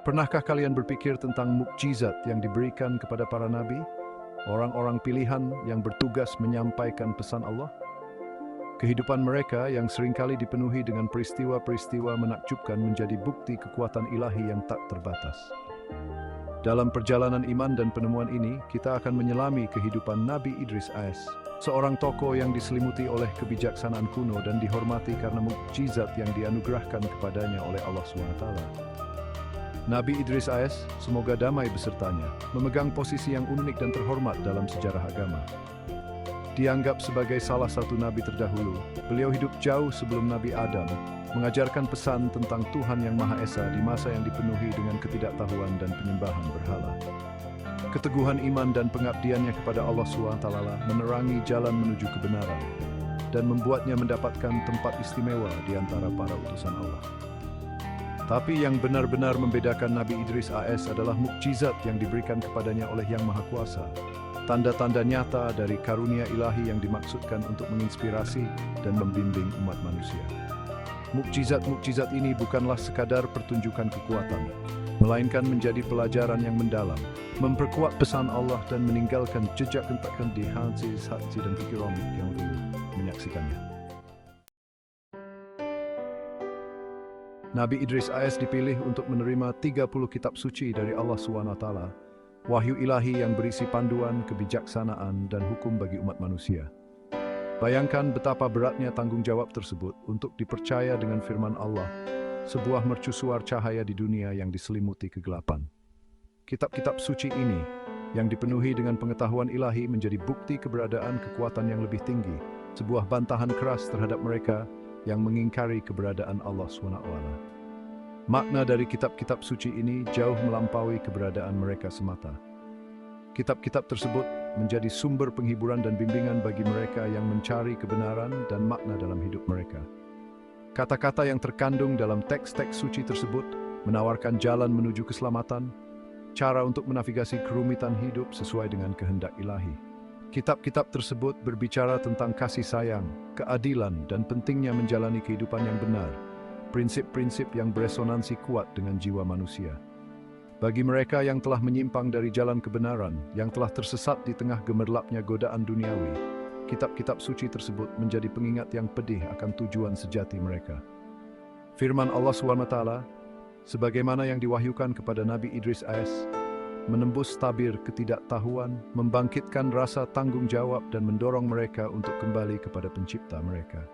Pernahkah kalian berpikir tentang mukjizat yang diberikan kepada para nabi, orang-orang pilihan yang bertugas menyampaikan pesan Allah? Kehidupan mereka yang seringkali dipenuhi dengan peristiwa-peristiwa menakjubkan menjadi bukti kekuatan ilahi yang tak terbatas. Dalam perjalanan iman dan penemuan ini, kita akan menyelami kehidupan Nabi Idris AS, seorang tokoh yang diselimuti oleh kebijaksanaan kuno dan dihormati karena mukjizat yang dianugerahkan kepadanya oleh Allah SWT. Nabi Idris AS, semoga damai besertanya, memegang posisi yang unik dan terhormat dalam sejarah agama. Dianggap sebagai salah satu nabi terdahulu, beliau hidup jauh sebelum Nabi Adam, mengajarkan pesan tentang Tuhan Yang Maha Esa di masa yang dipenuhi dengan ketidaktahuan dan penyembahan berhala. Keteguhan iman dan pengabdiannya kepada Allah SWT menerangi jalan menuju kebenaran dan membuatnya mendapatkan tempat istimewa di antara para utusan Allah. Tapi yang benar-benar membedakan Nabi Idris AS adalah mukjizat yang diberikan kepadanya oleh Yang Maha Kuasa. Tanda-tanda nyata dari karunia ilahi yang dimaksudkan untuk menginspirasi dan membimbing umat manusia. Mukjizat-mukjizat ini bukanlah sekadar pertunjukan kekuatan, melainkan menjadi pelajaran yang mendalam, memperkuat pesan Allah dan meninggalkan jejak hentakan di hati dan pikiran yang menyaksikannya. Nabi Idris AS dipilih untuk menerima 30 kitab suci dari Allah SWT, wahyu ilahi yang berisi panduan, kebijaksanaan, dan hukum bagi umat manusia. Bayangkan betapa beratnya tanggung jawab tersebut untuk dipercaya dengan firman Allah, sebuah mercusuar cahaya di dunia yang diselimuti kegelapan. Kitab-kitab suci ini, yang dipenuhi dengan pengetahuan ilahi, menjadi bukti keberadaan kekuatan yang lebih tinggi, sebuah bantahan keras terhadap mereka yang mengingkari keberadaan Allah SWT. Makna dari kitab-kitab suci ini jauh melampaui keberadaan mereka semata. Kitab-kitab tersebut menjadi sumber penghiburan dan bimbingan bagi mereka yang mencari kebenaran dan makna dalam hidup mereka. Kata-kata yang terkandung dalam teks-teks suci tersebut menawarkan jalan menuju keselamatan, cara untuk menavigasi kerumitan hidup sesuai dengan kehendak ilahi. Kitab-kitab tersebut berbicara tentang kasih sayang, keadilan, dan pentingnya menjalani kehidupan yang benar, prinsip-prinsip yang beresonansi kuat dengan jiwa manusia. Bagi mereka yang telah menyimpang dari jalan kebenaran, yang telah tersesat di tengah gemerlapnya godaan duniawi, kitab-kitab suci tersebut menjadi pengingat yang pedih akan tujuan sejati mereka. Firman Allah SWT, sebagaimana yang diwahyukan kepada Nabi Idris AS, menembus tabir ketidaktahuan, membangkitkan rasa tanggung jawab dan mendorong mereka untuk kembali kepada pencipta mereka.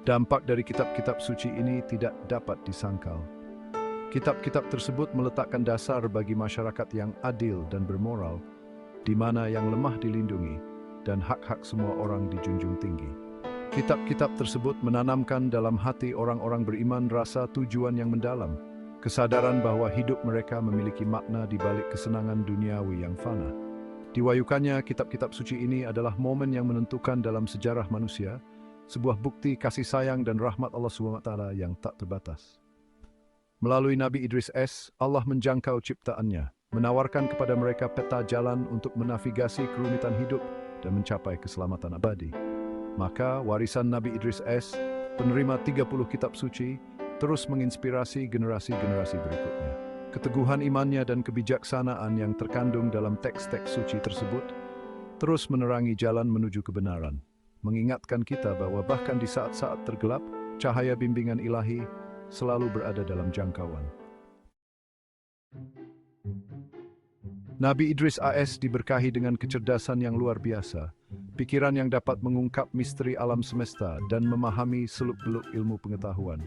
Dampak dari kitab-kitab suci ini tidak dapat disangkal. Kitab-kitab tersebut meletakkan dasar bagi masyarakat yang adil dan bermoral, di mana yang lemah dilindungi dan hak-hak semua orang dijunjung tinggi. Kitab-kitab tersebut menanamkan dalam hati orang-orang beriman rasa tujuan yang mendalam, kesadaran bahwa hidup mereka memiliki makna di balik kesenangan duniawi yang fana. Diwahyukannya kitab-kitab suci ini adalah momen yang menentukan dalam sejarah manusia, sebuah bukti kasih sayang dan rahmat Allah SWT yang tak terbatas. Melalui Nabi Idris AS, Allah menjangkau ciptaannya, menawarkan kepada mereka peta jalan untuk menavigasi kerumitan hidup dan mencapai keselamatan abadi. Maka warisan Nabi Idris AS, penerima 30 kitab suci, terus menginspirasi generasi-generasi berikutnya. Keteguhan imannya dan kebijaksanaan yang terkandung dalam teks-teks suci tersebut terus menerangi jalan menuju kebenaran, mengingatkan kita bahwa bahkan di saat-saat tergelap, cahaya bimbingan ilahi selalu berada dalam jangkauan. Nabi Idris AS diberkahi dengan kecerdasan yang luar biasa, pikiran yang dapat mengungkap misteri alam semesta dan memahami seluk-beluk ilmu pengetahuan.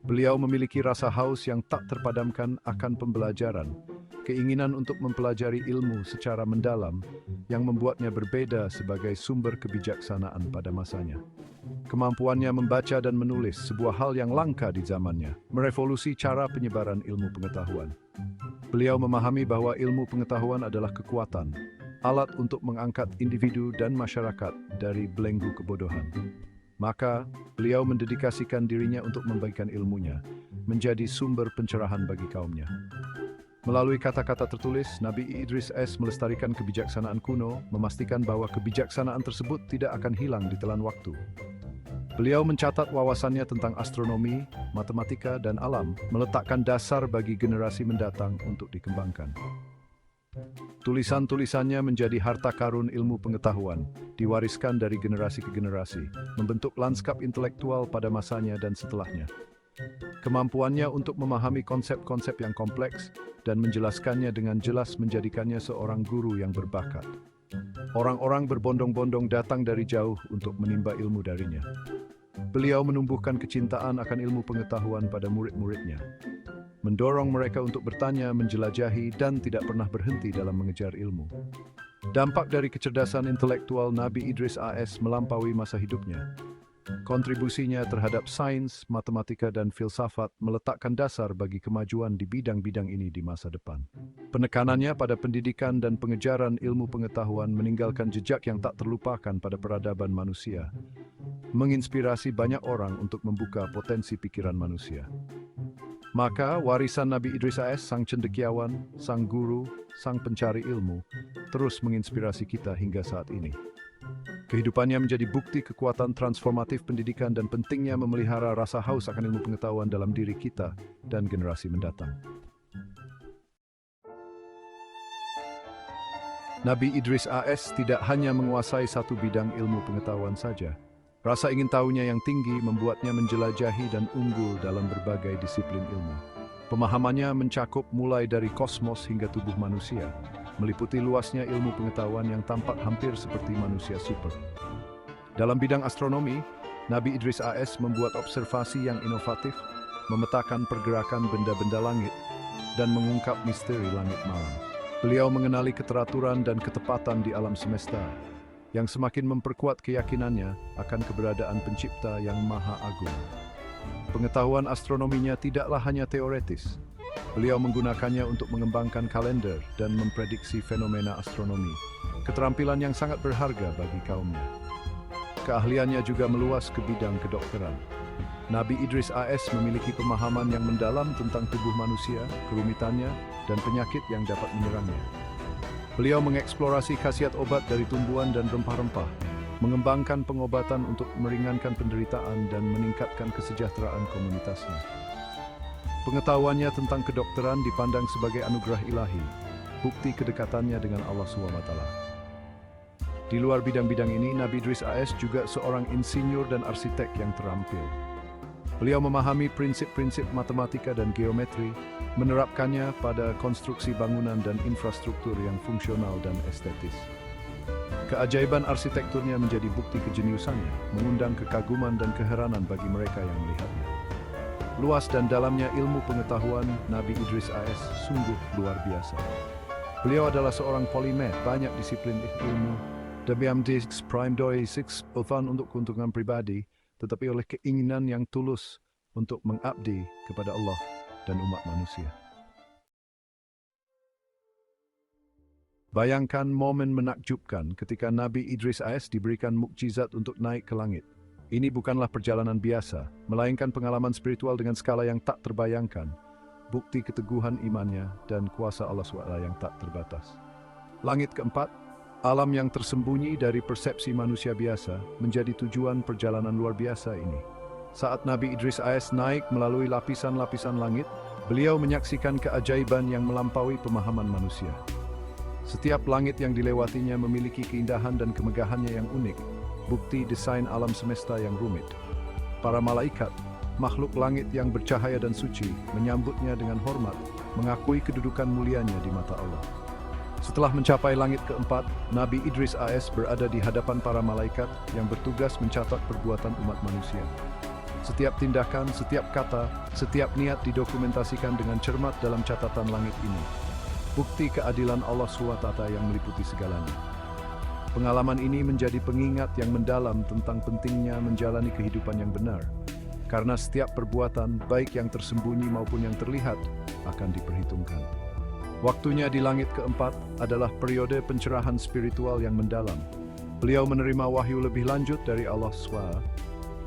Beliau memiliki rasa haus yang tak terpadamkan akan pembelajaran, keinginan untuk mempelajari ilmu secara mendalam yang membuatnya berbeda sebagai sumber kebijaksanaan pada masanya. Kemampuannya membaca dan menulis, sebuah hal yang langka di zamannya, merevolusi cara penyebaran ilmu pengetahuan. Beliau memahami bahwa ilmu pengetahuan adalah kekuatan, alat untuk mengangkat individu dan masyarakat dari belenggu kebodohan. Maka, beliau mendedikasikan dirinya untuk membagikan ilmunya, menjadi sumber pencerahan bagi kaumnya. Melalui kata-kata tertulis, Nabi Idris AS melestarikan kebijaksanaan kuno, memastikan bahwa kebijaksanaan tersebut tidak akan hilang di telan waktu. Beliau mencatat wawasannya tentang astronomi, matematika, dan alam, meletakkan dasar bagi generasi mendatang untuk dikembangkan. Tulisan-tulisannya menjadi harta karun ilmu pengetahuan, diwariskan dari generasi ke generasi, membentuk lanskap intelektual pada masanya dan setelahnya. Kemampuannya untuk memahami konsep-konsep yang kompleks dan menjelaskannya dengan jelas menjadikannya seorang guru yang berbakat. Orang-orang berbondong-bondong datang dari jauh untuk menimba ilmu darinya. Beliau menumbuhkan kecintaan akan ilmu pengetahuan pada murid-muridnya, mendorong mereka untuk bertanya, menjelajahi, dan tidak pernah berhenti dalam mengejar ilmu. Dampak dari kecerdasan intelektual Nabi Idris AS melampaui masa hidupnya. Kontribusinya terhadap sains, matematika, dan filsafat meletakkan dasar bagi kemajuan di bidang-bidang ini di masa depan. Penekanannya pada pendidikan dan pengejaran ilmu pengetahuan meninggalkan jejak yang tak terlupakan pada peradaban manusia, menginspirasi banyak orang untuk membuka potensi pikiran manusia. Maka warisan Nabi Idris AS, sang cendekiawan, sang guru, sang pencari ilmu, terus menginspirasi kita hingga saat ini. Kehidupannya menjadi bukti kekuatan transformatif pendidikan dan pentingnya memelihara rasa haus akan ilmu pengetahuan dalam diri kita dan generasi mendatang. Nabi Idris AS tidak hanya menguasai satu bidang ilmu pengetahuan saja. Rasa ingin tahunya yang tinggi membuatnya menjelajahi dan unggul dalam berbagai disiplin ilmu. Pemahamannya mencakup mulai dari kosmos hingga tubuh manusia, meliputi luasnya ilmu pengetahuan yang tampak hampir seperti manusia super. Dalam bidang astronomi, Nabi Idris AS membuat observasi yang inovatif, memetakan pergerakan benda-benda langit, dan mengungkap misteri langit malam. Beliau mengenali keteraturan dan ketepatan di alam semesta, yang semakin memperkuat keyakinannya akan keberadaan pencipta yang maha agung. Pengetahuan astronominya tidaklah hanya teoretis. Beliau menggunakannya untuk mengembangkan kalender dan memprediksi fenomena astronomi, keterampilan yang sangat berharga bagi kaumnya. Keahliannya juga meluas ke bidang kedokteran. Nabi Idris AS memiliki pemahaman yang mendalam tentang tubuh manusia, kerumitannya, dan penyakit yang dapat menyerangnya. Beliau mengeksplorasi khasiat obat dari tumbuhan dan rempah-rempah, mengembangkan pengobatan untuk meringankan penderitaan dan meningkatkan kesejahteraan komunitasnya. Pengetahuannya tentang kedokteran dipandang sebagai anugerah ilahi, bukti kedekatannya dengan Allah SWT. Di luar bidang-bidang ini, Nabi Idris AS juga seorang insinyur dan arsitek yang terampil. Beliau memahami prinsip-prinsip matematika dan geometri, menerapkannya pada konstruksi bangunan dan infrastruktur yang fungsional dan estetis. Keajaiban arsitekturnya menjadi bukti kejeniusannya, mengundang kekaguman dan keheranan bagi mereka yang melihatnya. Luas dan dalamnya ilmu pengetahuan Nabi Idris AS sungguh luar biasa. Beliau adalah seorang polimath, banyak disiplin ilmu, WMD Prime Doi 6 bukan untuk keuntungan pribadi, tetapi oleh keinginan yang tulus untuk mengabdi kepada Allah dan umat manusia. Bayangkan momen menakjubkan ketika Nabi Idris AS diberikan mukjizat untuk naik ke langit. Ini bukanlah perjalanan biasa, melainkan pengalaman spiritual dengan skala yang tak terbayangkan, bukti keteguhan imannya dan kuasa Allah SWT yang tak terbatas. Langit keempat, alam yang tersembunyi dari persepsi manusia biasa, menjadi tujuan perjalanan luar biasa ini. Saat Nabi Idris AS naik melalui lapisan-lapisan langit, beliau menyaksikan keajaiban yang melampaui pemahaman manusia. Setiap langit yang dilewatinya memiliki keindahan dan kemegahannya yang unik, bukti desain alam semesta yang rumit. Para malaikat, makhluk langit yang bercahaya dan suci, menyambutnya dengan hormat, mengakui kedudukan mulianya di mata Allah. Setelah mencapai langit keempat, Nabi Idris AS berada di hadapan para malaikat yang bertugas mencatat perbuatan umat manusia. Setiap tindakan, setiap kata, setiap niat didokumentasikan dengan cermat dalam catatan langit ini. Bukti keadilan Allah SWT yang meliputi segalanya. Pengalaman ini menjadi pengingat yang mendalam tentang pentingnya menjalani kehidupan yang benar, karena setiap perbuatan, baik yang tersembunyi maupun yang terlihat, akan diperhitungkan. Waktunya di langit keempat adalah periode pencerahan spiritual yang mendalam. Beliau menerima wahyu lebih lanjut dari Allah SWT,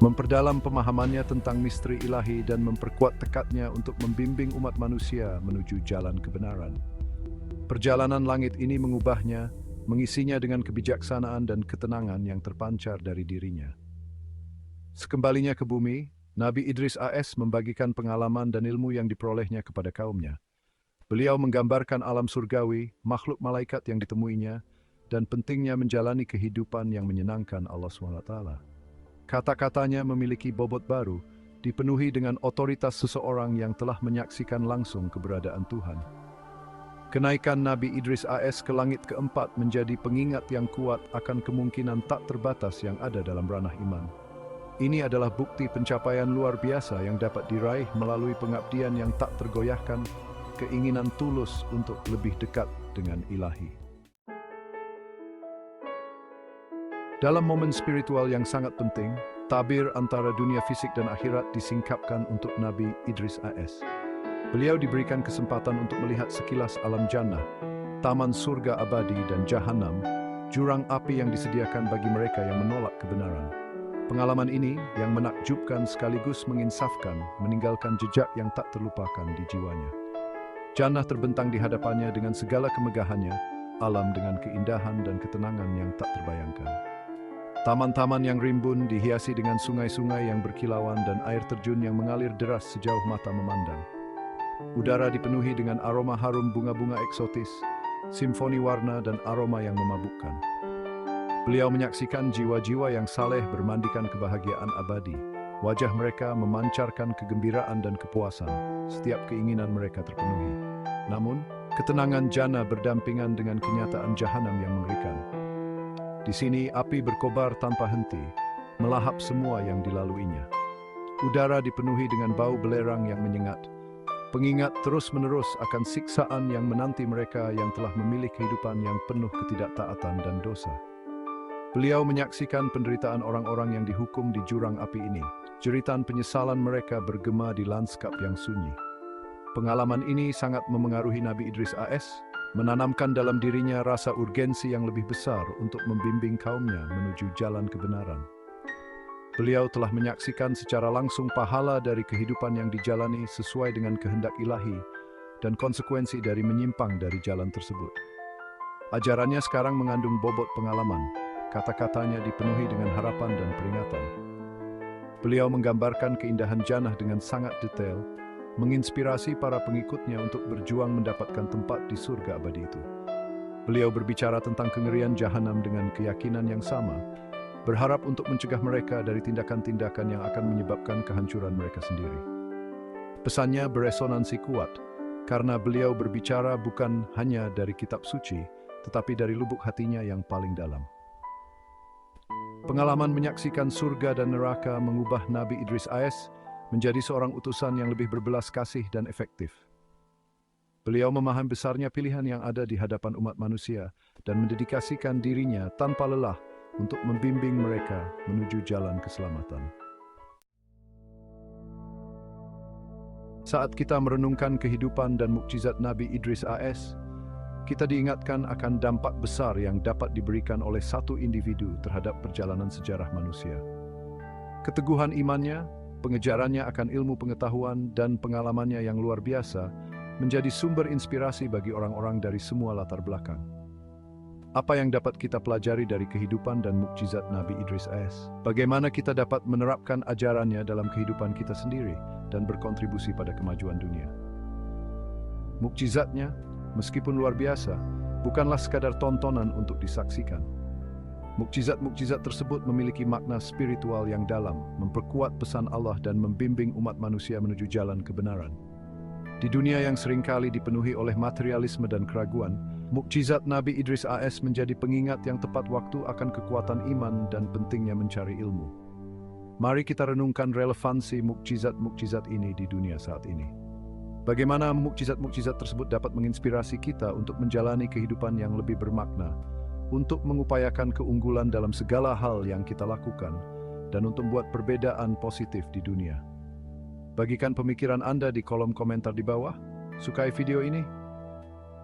memperdalam pemahamannya tentang misteri ilahi dan memperkuat tekadnya untuk membimbing umat manusia menuju jalan kebenaran. Perjalanan langit ini mengubahnya, mengisinya dengan kebijaksanaan dan ketenangan yang terpancar dari dirinya. Sekembalinya ke bumi, Nabi Idris AS membagikan pengalaman dan ilmu yang diperolehnya kepada kaumnya. Beliau menggambarkan alam surgawi, makhluk malaikat yang ditemuinya, dan pentingnya menjalani kehidupan yang menyenangkan Allah SWT. Kata-katanya memiliki bobot baru, dipenuhi dengan otoritas seseorang yang telah menyaksikan langsung keberadaan Tuhan. Kenaikan Nabi Idris AS ke langit keempat menjadi pengingat yang kuat akan kemungkinan tak terbatas yang ada dalam ranah iman. Ini adalah bukti pencapaian luar biasa yang dapat diraih melalui pengabdian yang tak tergoyahkan, keinginan tulus untuk lebih dekat dengan Ilahi. Dalam momen spiritual yang sangat penting, tabir antara dunia fisik dan akhirat disingkapkan untuk Nabi Idris AS. Beliau diberikan kesempatan untuk melihat sekilas alam jannah, taman surga abadi dan jahanam, jurang api yang disediakan bagi mereka yang menolak kebenaran. Pengalaman ini yang menakjubkan sekaligus menginsafkan, meninggalkan jejak yang tak terlupakan di jiwanya. Jannah terbentang di hadapannya dengan segala kemegahannya, alam dengan keindahan dan ketenangan yang tak terbayangkan. Taman-taman yang rimbun dihiasi dengan sungai-sungai yang berkilauan dan air terjun yang mengalir deras sejauh mata memandang. Udara dipenuhi dengan aroma harum bunga-bunga eksotis, simfoni warna dan aroma yang memabukkan. Beliau menyaksikan jiwa-jiwa yang saleh bermandikan kebahagiaan abadi. Wajah mereka memancarkan kegembiraan dan kepuasan. Setiap keinginan mereka terpenuhi. Namun, ketenangan jannah berdampingan dengan kenyataan jahanam yang mengerikan. Di sini api berkobar tanpa henti, melahap semua yang dilaluinya. Udara dipenuhi dengan bau belerang yang menyengat. Pengingat terus-menerus akan siksaan yang menanti mereka yang telah memilih kehidupan yang penuh ketidaktaatan dan dosa. Beliau menyaksikan penderitaan orang-orang yang dihukum di jurang api ini. Jeritan penyesalan mereka bergema di lanskap yang sunyi. Pengalaman ini sangat memengaruhi Nabi Idris AS, menanamkan dalam dirinya rasa urgensi yang lebih besar untuk membimbing kaumnya menuju jalan kebenaran. Beliau telah menyaksikan secara langsung pahala dari kehidupan yang dijalani sesuai dengan kehendak Ilahi dan konsekuensi dari menyimpang dari jalan tersebut. Ajarannya sekarang mengandung bobot pengalaman. Kata-katanya dipenuhi dengan harapan dan peringatan. Beliau menggambarkan keindahan jannah dengan sangat detail, menginspirasi para pengikutnya untuk berjuang mendapatkan tempat di surga abadi itu. Beliau berbicara tentang kengerian jahanam dengan keyakinan yang sama, berharap untuk mencegah mereka dari tindakan-tindakan yang akan menyebabkan kehancuran mereka sendiri. Pesannya beresonansi kuat, karena beliau berbicara bukan hanya dari kitab suci, tetapi dari lubuk hatinya yang paling dalam. Pengalaman menyaksikan surga dan neraka mengubah Nabi Idris AS menjadi seorang utusan yang lebih berbelas kasih dan efektif. Beliau memahami besarnya pilihan yang ada di hadapan umat manusia dan mendedikasikan dirinya tanpa lelah untuk membimbing mereka menuju jalan keselamatan. Saat kita merenungkan kehidupan dan mukjizat Nabi Idris AS, kita diingatkan akan dampak besar yang dapat diberikan oleh satu individu terhadap perjalanan sejarah manusia. Keteguhan imannya, pengejarannya akan ilmu pengetahuan dan pengalamannya yang luar biasa menjadi sumber inspirasi bagi orang-orang dari semua latar belakang. Apa yang dapat kita pelajari dari kehidupan dan mukjizat Nabi Idris AS? Bagaimana kita dapat menerapkan ajarannya dalam kehidupan kita sendiri dan berkontribusi pada kemajuan dunia? Mukjizatnya, meskipun luar biasa, bukanlah sekadar tontonan untuk disaksikan. Mukjizat-mukjizat tersebut memiliki makna spiritual yang dalam, memperkuat pesan Allah dan membimbing umat manusia menuju jalan kebenaran. Di dunia yang seringkali dipenuhi oleh materialisme dan keraguan, mukjizat Nabi Idris AS menjadi pengingat yang tepat waktu akan kekuatan iman dan pentingnya mencari ilmu. Mari kita renungkan relevansi mukjizat-mukjizat ini di dunia saat ini. Bagaimana mukjizat-mukjizat tersebut dapat menginspirasi kita untuk menjalani kehidupan yang lebih bermakna, untuk mengupayakan keunggulan dalam segala hal yang kita lakukan, dan untuk membuat perbedaan positif di dunia. Bagikan pemikiran Anda di kolom komentar di bawah. Sukai video ini?